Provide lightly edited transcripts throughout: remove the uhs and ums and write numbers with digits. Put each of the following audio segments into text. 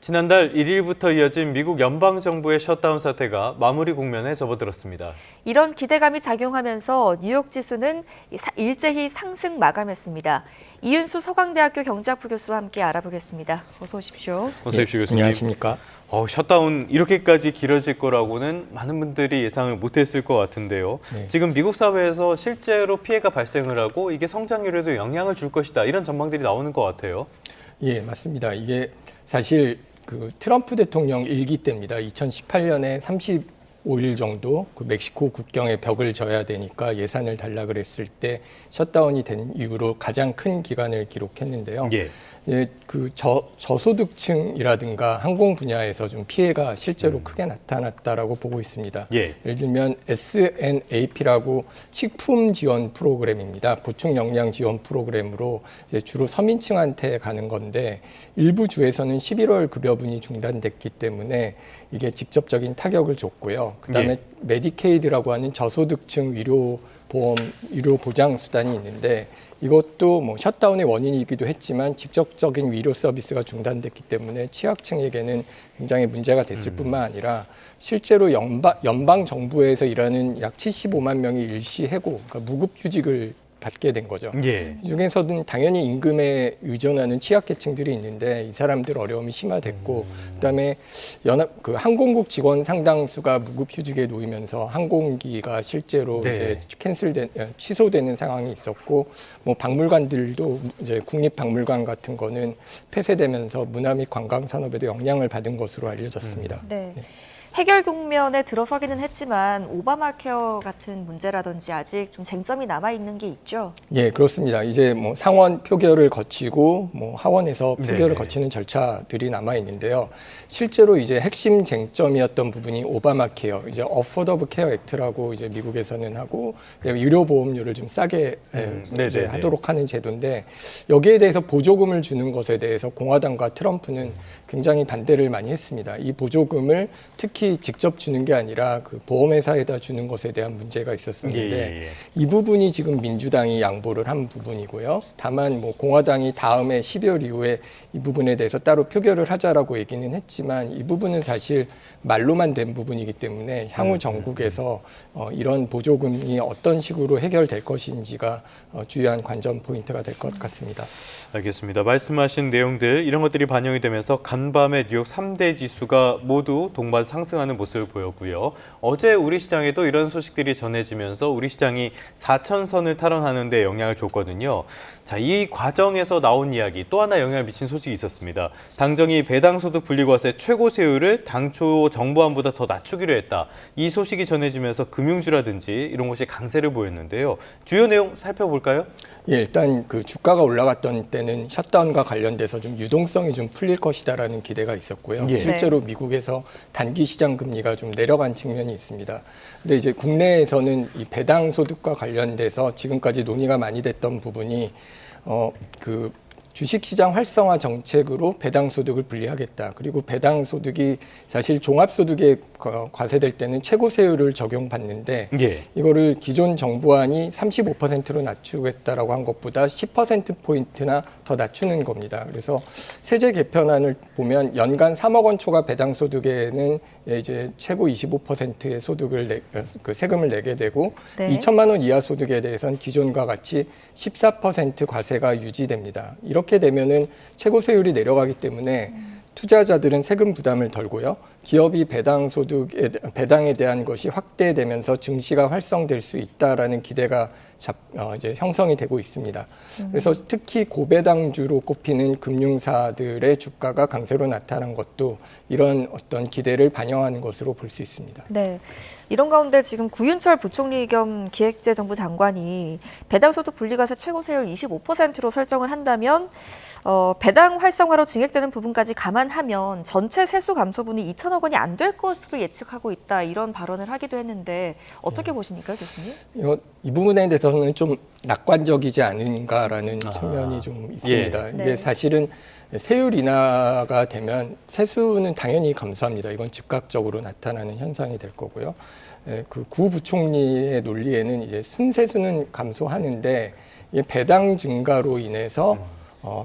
지난달 1일부터 이어진 미국 연방정부의 셧다운 사태가 마무리 국면에 접어들었습니다. 이런 기대감이 작용하면서 뉴욕 지수는 일제히 상승 마감했습니다. 이윤수 서강대학교 경제학부 교수와 함께 알아보겠습니다. 어서 오십시오. 어서 오십시오, 교수님. 안녕하십니까. 셧다운 이렇게까지 길어질 거라고는 많은 분들이 예상을 못했을 것 같은데요. 네. 지금 미국 사회에서 실제로 피해가 발생을 하고 이게 성장률에도 영향을 줄 것이다. 이런 전망들이 나오는 것 같아요. 예, 맞습니다. 이게 사실 그 트럼프 대통령 일기 때입니다. 2018년에 35일 정도 그 멕시코 국경에 벽을 져야 되니까 예산을 달라 그랬을 때 셧다운이 된 이후로 가장 큰 기간을 기록했는데요. 예. 예, 그 저소득층이라든가 항공 분야에서 좀 피해가 실제로 크게 나타났다라고 보고 있습니다. 예. 예를 들면 SNAP라고 식품 지원 프로그램입니다. 보충 영양 지원 프로그램으로 이제 주로 서민층한테 가는 건데 일부 주에서는 11월 급여분이 중단됐기 때문에 이게 직접적인 타격을 줬고요. 그다음에 메디케이드라고 하는 저소득층 위료 보장 수단이 있는데 이것도 뭐 셧다운의 원인이기도 했지만 직접적인 위료 서비스가 중단됐기 때문에 취약층에게는 굉장히 문제가 됐을 뿐만 아니라 실제로 연방 정부에서 일하는 약 75만 명이 일시 해고, 그러니까 무급휴직을 받게 된 거죠. 예. 이 중에서는 당연히 임금에 의존하는 취약계층들이 있는데 이 사람들 어려움이 심화됐고, 그다음에 항공국 직원 상당수가 무급휴직에 놓이면서 항공기가 실제로 네. 이제 취소되는 상황이 있었고, 뭐 박물관들도 이제 국립박물관 같은 거는 폐쇄되면서 문화 및 관광 산업에도 영향을 받은 것으로 알려졌습니다. 네. 해결 국면에 들어서기는 했지만 오바마 케어 같은 문제라든지 아직 좀 쟁점이 남아 있는 게 있죠. 예, 그렇습니다. 이제 뭐 상원 표결을 거치고 뭐 하원에서 표결을 네네. 거치는 절차들이 남아 있는데요. 실제로 이제 핵심 쟁점이었던 부분이 오바마 케어, 이제 어포더블 케어 액트라고 이제 미국에서는 하고 유료 보험료를 좀 싸게 이제 하도록 하는 제도인데 여기에 대해서 보조금을 주는 것에 대해서 공화당과 트럼프는 굉장히 반대를 많이 했습니다. 이 보조금을 특히 직접 주는 게 아니라 그 보험회사에다 주는 것에 대한 문제가 있었었는데 이 부분이 지금 민주당이 양보를 한 부분이고요. 다만 뭐 공화당이 다음에 12월 이후에 이 부분에 대해서 따로 표결을 하자라고 얘기는 했지만 이 부분은 사실 말로만 된 부분이기 때문에 향후 정국에서 이런 보조금이 어떤 식으로 해결될 것인지가 주요한 관전 포인트가 될 것 같습니다. 알겠습니다. 말씀하신 내용들 이런 것들이 반영이 되면서 간밤에 뉴욕 3대 지수가 모두 동반 상승하는 모습을 보였고요. 어제 우리 시장에도 이런 소식들이 전해지면서 우리 시장이 4천선을 탈환하는 데 영향을 줬거든요. 자, 이 과정에서 나온 이야기 또 하나 영향을 미친 소식이 있었습니다. 당정이 배당소득 분리과세 최고세율을 당초 정부안보다 더 낮추기로 했다. 이 소식이 전해지면서 금융주라든지 이런 곳이 강세를 보였는데요. 주요 내용 살펴볼까요? 예, 일단 그 주가가 올라갔던 때는 셧다운과 관련돼서 좀 유동성이 좀 풀릴 것이다라는 기대가 있었고요. 예. 실제로 미국에서 단기 시장 금리가 좀 내려간 측면이 있습니다. 근데 이제 국내에서는 이 배당 소득과 관련돼서 지금까지 논의가 많이 됐던 부분이 그 주식시장 활성화 정책으로 배당소득을 분리하겠다. 그리고 배당소득이 사실 종합소득에 과세될 때는 최고세율을 적용받는데 이거를 기존 정부안이 35%로 낮추겠다라고 한 것보다 10%포인트나 더 낮추는 겁니다. 그래서 세제 개편안을 보면 연간 3억 원 초과 배당소득에는 이제 최고 25%의 소득을 그 세금을 내게 되고 2천만 원 이하 소득에 대해서는 기존과 같이 14% 과세가 유지됩니다. 이렇게 되면은 최고세율이 내려가기 때문에 투자자들은 세금 부담을 덜고요. 기업이 배당에 대한 것이 확대되면서 증시가 활성될 수 있다라는 기대가 이제 형성이 되고 있습니다. 그래서 특히 고배당주로 꼽히는 금융사들의 주가가 강세로 나타난 것도 이런 어떤 기대를 반영하는 것으로 볼 수 있습니다. 네. 이런 가운데 지금 구윤철 부총리 겸 기획재정부 장관이 배당소득 분리과세 최고세율 25%로 설정을 한다면 배당 활성화로 증액되는 부분까지 감안하면 전체 세수 감소분이 2천억 원이 안 될 것으로 예측하고 있다. 이런 발언을 하기도 했는데 어떻게 보십니까, 교수님? 이 부분에 대해서는 좀 낙관적이지 않은가라는 측면이 좀 있습니다. 이게 사실은 세율 인하가 되면 세수는 당연히 감소합니다. 이건 즉각적으로 나타나는 현상이 될 거고요. 그 구 부총리의 논리에는 이제 순세수는 감소하는데 배당 증가로 인해서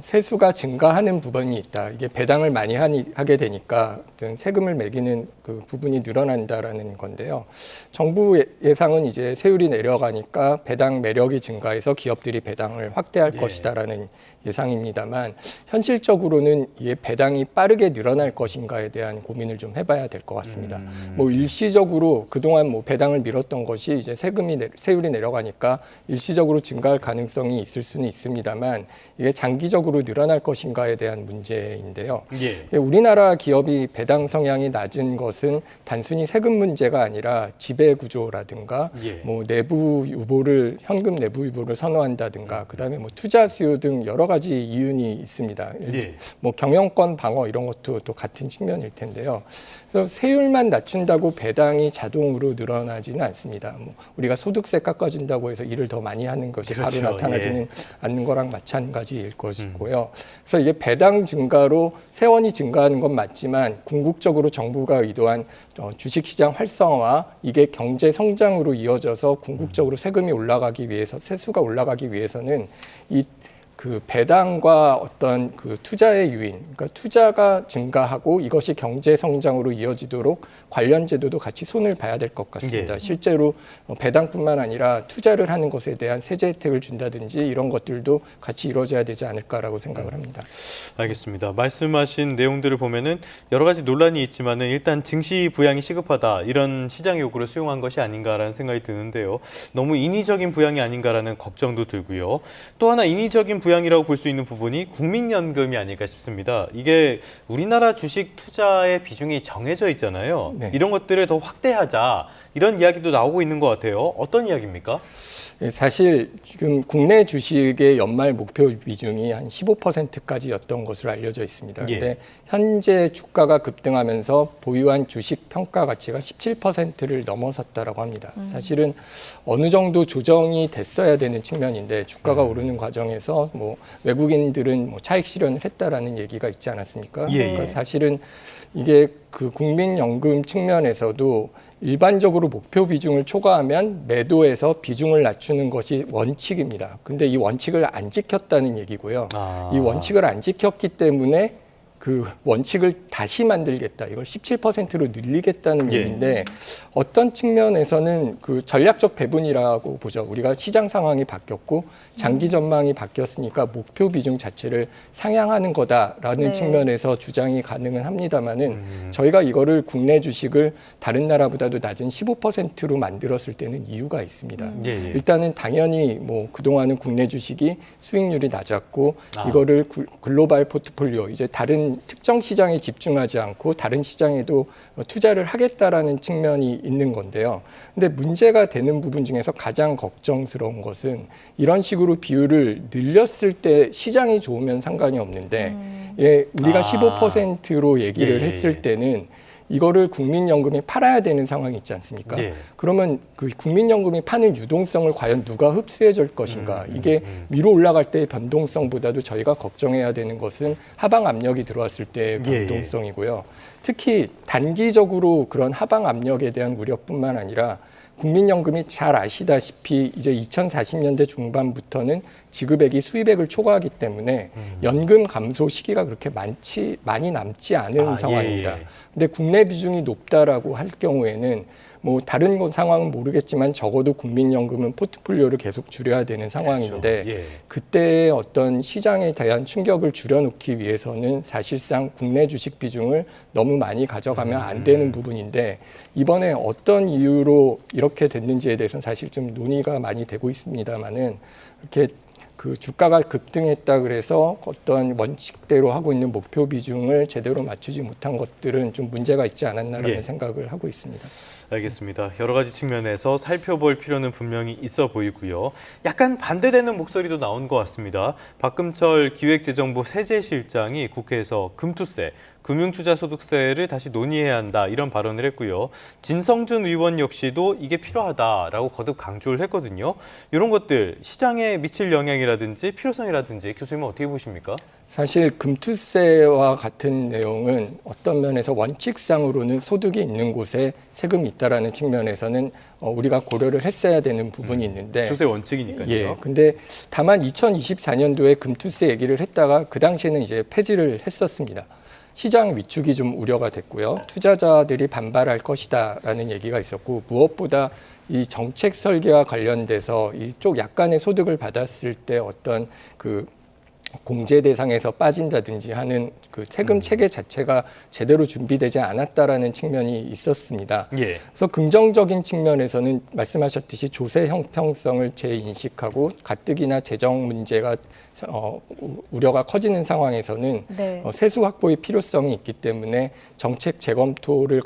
세수가 증가하는 부분이 있다. 이게 배당을 많이 하게 되니까 어떤 세금을 매기는 그 부분이 늘어난다라는 건데요. 정부 예상은 이제 세율이 내려가니까 배당 매력이 증가해서 기업들이 배당을 확대할 것이다라는 예상입니다만 현실적으로는 이게 배당이 빠르게 늘어날 것인가에 대한 고민을 좀 해봐야 될 것 같습니다. 뭐 일시적으로 그동안 뭐 배당을 미뤘던 것이 이제 세율이 내려가니까 일시적으로 증가할 가능성이 있을 수는 있습니다만 이게 장기적으로 늘어날 것인가에 대한 문제인데요. 우리나라 기업이 배당 성향이 낮은 것은 단순히 세금 문제가 아니라 지배 구조라든가 뭐 내부 유보를 현금 내부 유보를 선호한다든가 그다음에 뭐 투자 수요 등 여러 가지 이윤이 있습니다. 뭐 경영권 방어 이런 것도 또 같은 측면일 텐데요. 그래서 세율만 낮춘다고 배당이 자동으로 늘어나지는 않습니다. 뭐 우리가 소득세 깎아준다고 해서 일을 더 많이 하는 것이 그렇죠. 바로 나타나지는 않는 거랑 마찬가지일 것이고요. 그래서 이게 배당 증가로 세원이 증가하는 건 맞지만 궁극적으로 정부가 의도한 주식시장 활성화 이게 경제 성장으로 이어져서 궁극적으로 세금이 올라가기 위해서 세수가 올라가기 위해서는 그 배당과 어떤 그 투자의 유인, 그러니까 투자가 증가하고 이것이 경제 성장으로 이어지도록 관련 제도도 같이 손을 봐야 될 것 같습니다. 실제로 배당뿐만 아니라 투자를 하는 것에 대한 세제 혜택을 준다든지 이런 것들도 같이 이루어져야 되지 않을까라고 생각을 합니다. 알겠습니다. 말씀하신 내용들을 보면은 여러 가지 논란이 있지만은 일단 증시 부양이 시급하다 이런 시장 요구를 수용한 것이 아닌가라는 생각이 드는데요. 너무 인위적인 부양이 아닌가라는 걱정도 들고요. 또 하나 인위적인 부양이라고 볼 수 있는 부분이 국민연금이 아닐까 싶습니다. 이게 우리나라 주식 투자의 비중이 정해져 있잖아요. 이런 것들을 더 확대하자 이런 이야기도 나오고 있는 것 같아요. 어떤 이야기입니까? 사실 지금 국내 주식의 연말 목표 비중이 한 15%까지였던 것으로 알려져 있습니다. 그런데 현재 주가가 급등하면서 보유한 주식 평가 가치가 17%를 넘어섰다라고 합니다. 사실은 어느 정도 조정이 됐어야 되는 측면인데 주가가 오르는 과정에서 뭐 외국인들은 뭐 차익 실현을 했다라는 얘기가 있지 않았습니까? 그러니까 사실은 이게 그 국민연금 측면에서도 일반적으로 목표 비중을 초과하면 매도해서 비중을 낮추는 것이 원칙입니다. 근데 이 원칙을 안 지켰다는 얘기고요. 이 원칙을 안 지켰기 때문에 그 원칙을 다시 만들겠다. 이걸 17%로 늘리겠다는 얘기인데 어떤 측면에서는 그 전략적 배분이라고 보죠. 우리가 시장 상황이 바뀌었고 장기 전망이 바뀌었으니까 목표 비중 자체를 상향하는 거다라는 측면에서 주장이 가능은 합니다만은 저희가 이거를 국내 주식을 다른 나라보다도 낮은 15%로 만들었을 때는 이유가 있습니다. 일단은 당연히 뭐 그동안은 국내 주식이 수익률이 낮았고 이거를 글로벌 포트폴리오 이제 다른 특정 시장에 집중하지 않고 다른 시장에도 투자를 하겠다라는 측면이 있는 건데요. 근데 문제가 되는 부분 중에서 가장 걱정스러운 것은 이런 식으로 비율을 늘렸을 때 시장이 좋으면 상관이 없는데 우리가 15%로 얘기를 했을 때는 이거를 국민연금이 팔아야 되는 상황이 있지 않습니까? 그러면 그 국민연금이 파는 유동성을 과연 누가 흡수해 줄 것인가? 이게 위로 올라갈 때의 변동성보다도 저희가 걱정해야 되는 것은 하방 압력이 들어왔을 때의 변동성이고요. 특히 단기적으로 그런 하방 압력에 대한 우려뿐만 아니라 국민연금이 잘 아시다시피 이제 2040년대 중반부터는 지급액이 수입액을 초과하기 때문에 연금 감소 시기가 그렇게 많이 남지 않은 상황입니다. 근데 국내 비중이 높다라고 할 경우에는 뭐 다른 상황은 모르겠지만 적어도 국민연금은 포트폴리오를 계속 줄여야 되는 상황인데 그때의 어떤 시장에 대한 충격을 줄여놓기 위해서는 사실상 국내 주식 비중을 너무 많이 가져가면 안 되는 부분인데 이번에 어떤 이유로 이렇게 됐는지에 대해서는 사실 좀 논의가 많이 되고 있습니다만은 이렇게 그 주가가 급등했다 그래서 어떤 원칙대로 하고 있는 목표 비중을 제대로 맞추지 못한 것들은 좀 문제가 있지 않았나라는 생각을 하고 있습니다. 알겠습니다. 여러 가지 측면에서 살펴볼 필요는 분명히 있어 보이고요. 약간 반대되는 목소리도 나온 것 같습니다. 박금철 기획재정부 세제실장이 국회에서 금투세, 금융투자소득세를 다시 논의해야 한다 이런 발언을 했고요. 진성준 의원 역시도 이게 필요하다라고 거듭 강조를 했거든요. 이런 것들 시장에 미칠 영향이라든지 필요성이라든지 교수님은 어떻게 보십니까? 사실 금투세와 같은 내용은 어떤 면에서 원칙상으로는 소득이 있는 곳에 세금이 있다라는 측면에서는 우리가 고려를 했어야 되는 부분이 있는데 조세 원칙이니까요. 예. 근데 다만 2024년도에 금투세 얘기를 했다가 그 당시에는 이제 폐지를 했었습니다. 시장 위축이 좀 우려가 됐고요. 투자자들이 반발할 것이다라는 얘기가 있었고 무엇보다 이 정책 설계와 관련돼서 이쪽 약간의 소득을 받았을 때 어떤 그 공제 대상에서 빠진다든지 하는 그 세금 체계 자체가 제대로 준비되지 않았다라는 측면이 있었습니다. 예. 그래서 긍정적인 측면에서는 말씀하셨듯이 조세 형평성을 재인식하고 가뜩이나 재정 문제가 우려가 커지는 상황에서는 네. 세수 확보의 필요성이 있기 때문에 정책 재검토를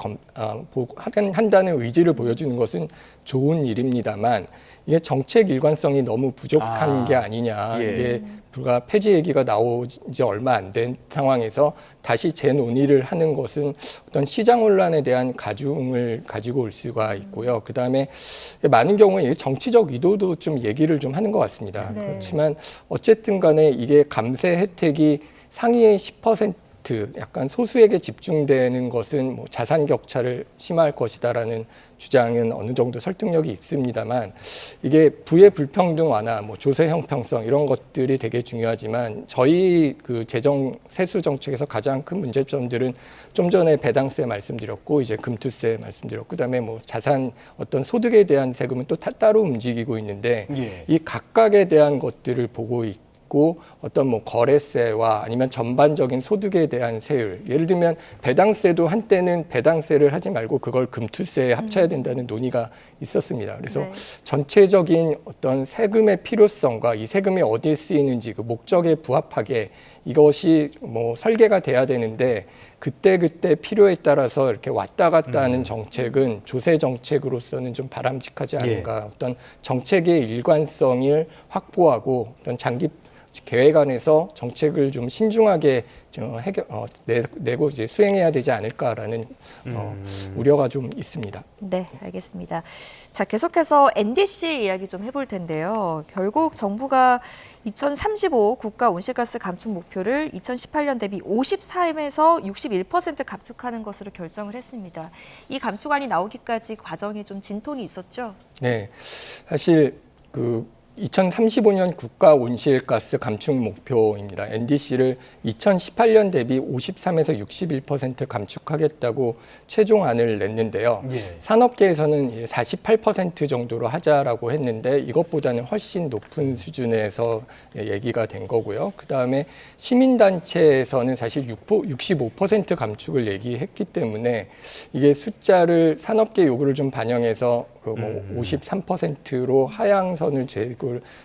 한다는 의지를 보여주는 것은 좋은 일입니다만 이게 정책 일관성이 너무 부족한 게 아니냐. 예. 이게 불과 폐지 얘기가 나오지 얼마 안 된 상황에서 다시 재논의를 하는 것은 어떤 시장 혼란에 대한 가중을 가지고 올 수가 있고요. 그다음에 많은 경우에 정치적 의도도 좀 얘기를 좀 하는 것 같습니다. 네. 그렇지만 어쨌든 간에 이게 감세 혜택이 상위의 10% 약간 소수에게 집중되는 것은 뭐 자산 격차를 심화할 것이다라는 주장은 어느 정도 설득력이 있습니다만 이게 부의 불평등 완화, 뭐 조세 형평성 이런 것들이 되게 중요하지만 저희 그 재정 세수 정책에서 가장 큰 문제점들은 좀 전에 배당세 말씀드렸고 이제 금투세 말씀드렸고 그다음에 뭐 자산 어떤 소득에 대한 세금은 또 따로 움직이고 있는데 예. 이 각각에 대한 것들을 보고 있고 어떤 뭐 거래세와 아니면 전반적인 소득에 대한 세율 예를 들면 배당세도 한때는 배당세를 하지 말고 그걸 금투세에 합쳐야 된다는 논의가 있었습니다. 그래서 네. 전체적인 어떤 세금의 필요성과 이 세금이 어디에 쓰이는지 그 목적에 부합하게 이것이 뭐 설계가 돼야 되는데 그때 필요에 따라서 이렇게 왔다 갔다 하는 정책은 조세 정책으로서는 좀 바람직하지 않은가. 어떤 정책의 일관성을 확보하고 어떤 장기 계획 안에서 정책을 좀 신중하게 내고 이제 수행해야 되지 않을까라는 우려가 좀 있습니다. 네, 알겠습니다. 자, 계속해서 NDC 이야기 좀 해볼 텐데요. 결국 정부가 2035 국가 온실가스 감축 목표를 2018년 대비 54에서 61% 감축하는 것으로 결정을 했습니다. 이 감축안이 나오기까지 과정에 좀 진통이 있었죠? 네, 사실 그 2035년 국가 온실가스 감축 목표입니다. NDC를 2018년 대비 53에서 61% 감축하겠다고 최종안을 냈는데요. 예. 산업계에서는 48% 정도로 하자라고 했는데 이것보다는 훨씬 높은 수준에서 얘기가 된 거고요. 그다음에 시민단체에서는 사실 65% 감축을 얘기했기 때문에 이게 숫자를 산업계 요구를 좀 반영해서 그 뭐 53%로 하향선을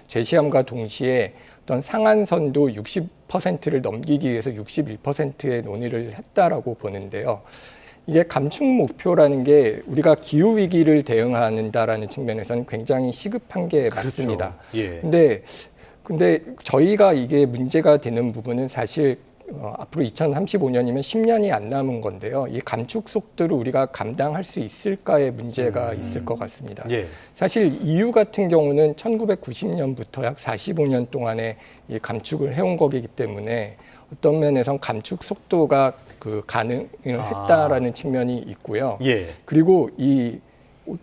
제시함과 동시에 어떤 상한선도 60%를 넘기기 위해서 61%의 논의를 했다라고 보는데요. 이게 감축 목표라는 게 우리가 기후 위기를 대응한다라는 측면에서는 굉장히 시급한 게 맞습니다. 예. 근데 저희가 이게 문제가 되는 부분은 사실 앞으로 2035년이면 10년이 안 남은 건데요. 이 감축 속도를 우리가 감당할 수 있을까의 문제가 있을 것 같습니다. 예. 사실 EU 같은 경우는 1990년부터 약 45년 동안에 이 감축을 해온 거기 때문에 어떤 면에선 감축 속도가 그 가능을 했다라는 측면이 있고요. 예. 그리고 이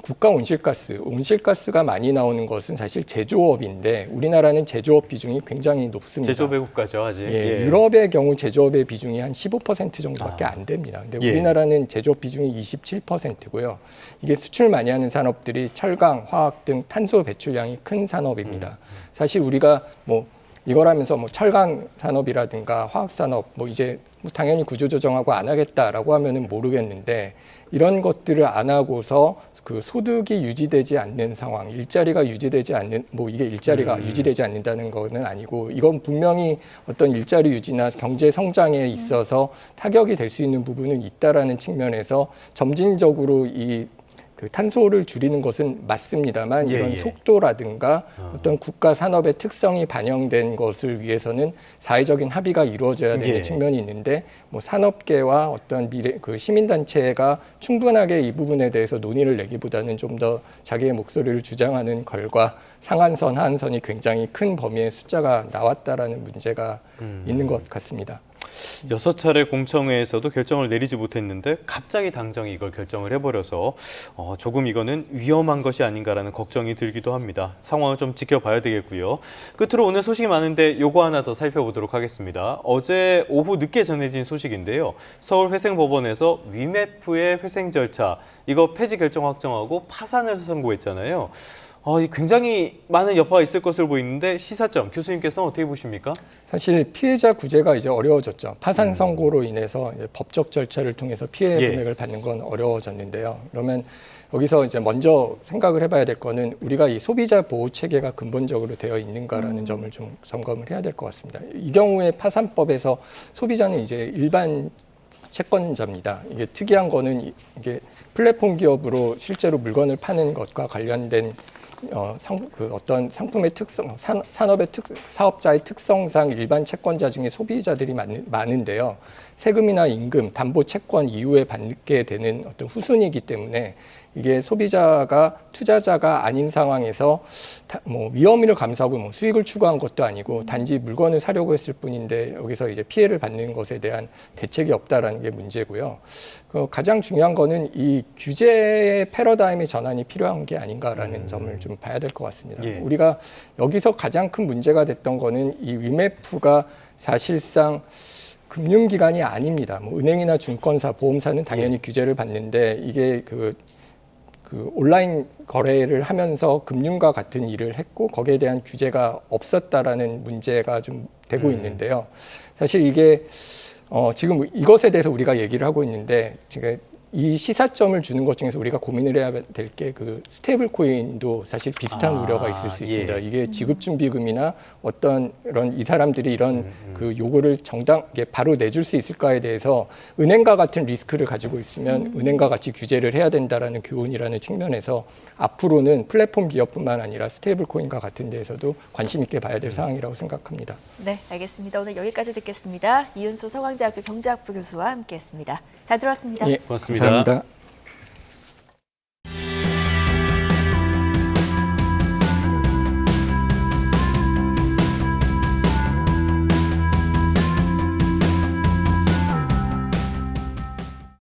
국가 온실가스가 많이 나오는 것은 사실 제조업인데 우리나라는 제조업 비중이 굉장히 높습니다. 제조업의 국가죠, 아직. 예, 유럽의 경우 제조업의 비중이 한 15% 정도밖에 안 됩니다. 근데 예. 우리나라는 제조업 비중이 27%고요. 이게 수출 많이 하는 산업들이 철강, 화학 등 탄소 배출량이 큰 산업입니다. 사실 우리가 뭐 이걸 하면서 뭐 철강 산업이라든가 화학 산업 뭐 이제 뭐 당연히 구조조정하고 안 하겠다라고 하면은 모르겠는데 이런 것들을 안 하고서 그 소득이 유지되지 않는 상황, 일자리가 유지되지 않는 뭐 이게 일자리가 유지되지 않는다는 거는 아니고 이건 분명히 어떤 일자리 유지나 경제 성장에 있어서 타격이 될 수 있는 부분은 있다라는 측면에서 점진적으로 이 그 탄소를 줄이는 것은 맞습니다만 예, 이런 예. 속도라든가 어떤 국가 산업의 특성이 반영된 것을 위해서는 사회적인 합의가 이루어져야 되는 예. 측면이 있는데 뭐 산업계와 어떤 미래 그 시민단체가 충분하게 이 부분에 대해서 논의를 내기보다는 좀 더 자기의 목소리를 주장하는 결과 상한선, 하한선이 굉장히 큰 범위의 숫자가 나왔다라는 문제가 있는 것 같습니다. 6차례 공청회에서도 결정을 내리지 못했는데 갑자기 당정이 이걸 결정을 해버려서 조금 이거는 위험한 것이 아닌가라는 걱정이 들기도 합니다. 상황을 좀 지켜봐야 되겠고요. 끝으로 오늘 소식이 많은데 요거 하나 더 살펴보도록 하겠습니다. 어제 오후 늦게 전해진 소식인데요. 서울회생법원에서 위메프의 회생 절차 이거 폐지 결정 확정하고 파산을 선고했잖아요. 굉장히 많은 여파가 있을 것으로 보이는데 시사점 교수님께서는 어떻게 보십니까? 사실 피해자 구제가 이제 어려워졌죠. 파산 선고로 인해서 이제 법적 절차를 통해서 피해 예. 금액을 받는 건 어려워졌는데요. 그러면 여기서 이제 먼저 생각을 해봐야 될 거는 우리가 이 소비자 보호 체계가 근본적으로 되어 있는가라는 점을 좀 점검을 해야 될 것 같습니다. 이 경우에 파산법에서 소비자는 이제 일반 채권자입니다. 이게 특이한 거는 이게 플랫폼 기업으로 실제로 물건을 파는 것과 관련된 어떤 상품의 특성, 산업의 사업자의 특성상 일반 채권자 중에 소비자들이 많은데요. 세금이나 임금, 담보 채권 이후에 받게 되는 어떤 후순위이기 때문에 이게 소비자가 투자자가 아닌 상황에서 뭐 위험을 감수하고 뭐 수익을 추구한 것도 아니고 단지 물건을 사려고 했을 뿐인데 여기서 이제 피해를 받는 것에 대한 대책이 없다라는 게 문제고요. 가장 중요한 거는 이 규제의 패러다임의 전환이 필요한 게 아닌가라는 점을 좀 봐야 될 것 같습니다. 예. 우리가 여기서 가장 큰 문제가 됐던 거는 이 위메프가 사실상 금융기관이 아닙니다. 뭐 은행이나 증권사, 보험사는 당연히 규제를 받는데 이게 그 온라인 거래를 하면서 금융과 같은 일을 했고 거기에 대한 규제가 없었다라는 문제가 좀 되고 있는데요. 사실 이게 지금 이것에 대해서 우리가 얘기를 하고 있는데 지금 이 시사점을 주는 것 중에서 우리가 고민을 해야 될 게 그 스테이블 코인도 사실 비슷한 우려가 있을 수 있습니다. 예. 이게 지급준비금이나 어떤 이런 이 사람들이 이런 그 요구를 정당하게 바로 내줄 수 있을까에 대해서 은행과 같은 리스크를 가지고 있으면 은행과 같이 규제를 해야 된다라는 교훈이라는 측면에서 앞으로는 플랫폼 기업뿐만 아니라 스테이블 코인과 같은 데에서도 관심 있게 봐야 될 사항이라고 생각합니다. 네, 알겠습니다. 오늘 여기까지 듣겠습니다. 이은수 서강대학교 경제학부 교수와 함께했습니다. 잘 들었습니다. 예, 고맙습니다. 감사합니다.